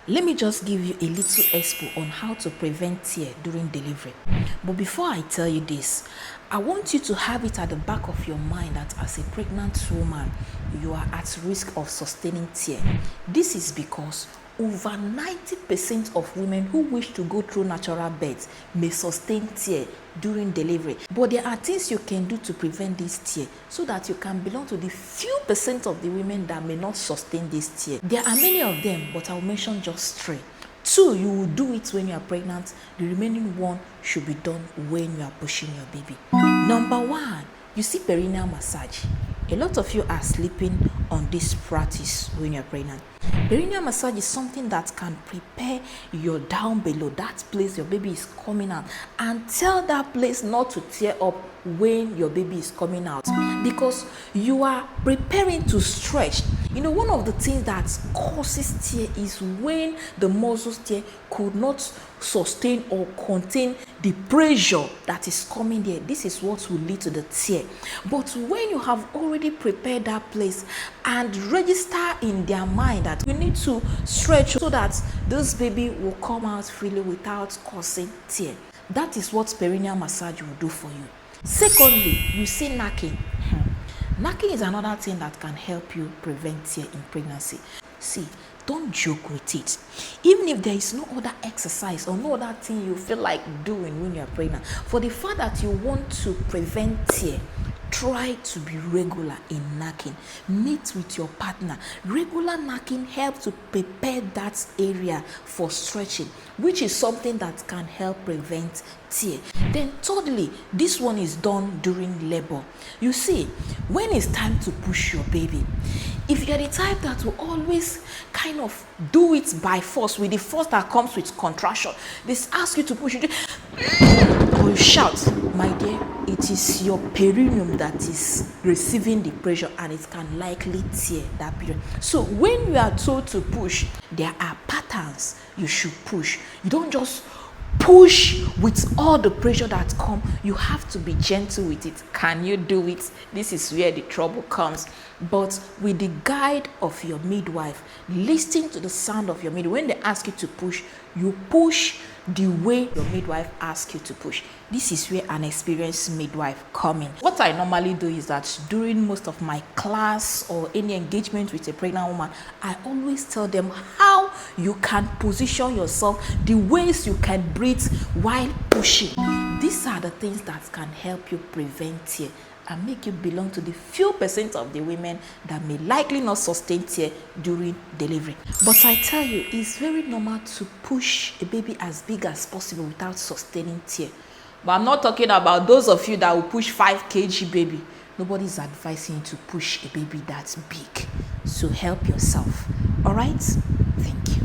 Let me just give you a little expo on how to prevent tear during delivery. But before I tell you this, I want you to have it at the back of your mind that as a pregnant woman, you are at risk of sustaining tear. This is because over 90% of women who wish to go through natural birth may sustain tear during delivery. But there are things you can do to prevent this tear so that you can belong to the few percent of the women that may not sustain this tear. There are many of them, but I'll mention just 3. 2, you will do it when you are pregnant. The remaining 1 should be done when you are pushing your baby. Number 1, you see perineal massage. A lot of you are sleeping on this practice when you're pregnant. Perineal massage is something that can prepare your down below, that place your baby is coming out, and tell that place not to tear up when your baby is coming out, because you are preparing to stretch. You know, one of the things that causes tear is when the muscles tear could not sustain or contain the pressure that is coming there. This is what will lead to the tear. But when you have already prepared that place and register in their mind that you need to stretch so that this baby will come out freely without causing tear, that is what perineal massage will do for you. Secondly, you see knacking. Knacking is another thing that can help you prevent tear in pregnancy. See, don't joke with it. Even if there is no other exercise or no other thing you feel like doing when you're pregnant, for the fact that you want to prevent tear, try to be regular in knacking. Meet with your partner. Regular knacking helps to prepare that area for stretching, which is something that can help prevent tear. Then thirdly, this one is done during labor. You see, when it's time to push your baby, if you're the type that will always kind of do it by force, with the force that comes with contraction, this asks you to push it, or you shout, my dear, it is your perineum that is receiving the pressure and it can likely tear that period. So when you are told to push, there are patterns you should push. You don't just push with all the pressure that comes. You have to be gentle with it. Can you do it? This is where the trouble comes. But with the guide of your midwife, listening to the sound of your midwife, when they ask you to push, you push the way your midwife asks you to push. This is where an experienced midwife comes in. What I normally do is that during most of my class or any engagement with a pregnant woman, I always tell them how you can position yourself, the ways you can breathe while pushing. These are the things that can help you prevent tear and make you belong to the few percent of the women that may likely not sustain tear during delivery. But I tell you, it's very normal to push a baby as big as possible without sustaining tear. But I'm not talking about those of you that will push 5 kg baby. Nobody's advising you to push a baby that's big. So help yourself. All right? Thank you.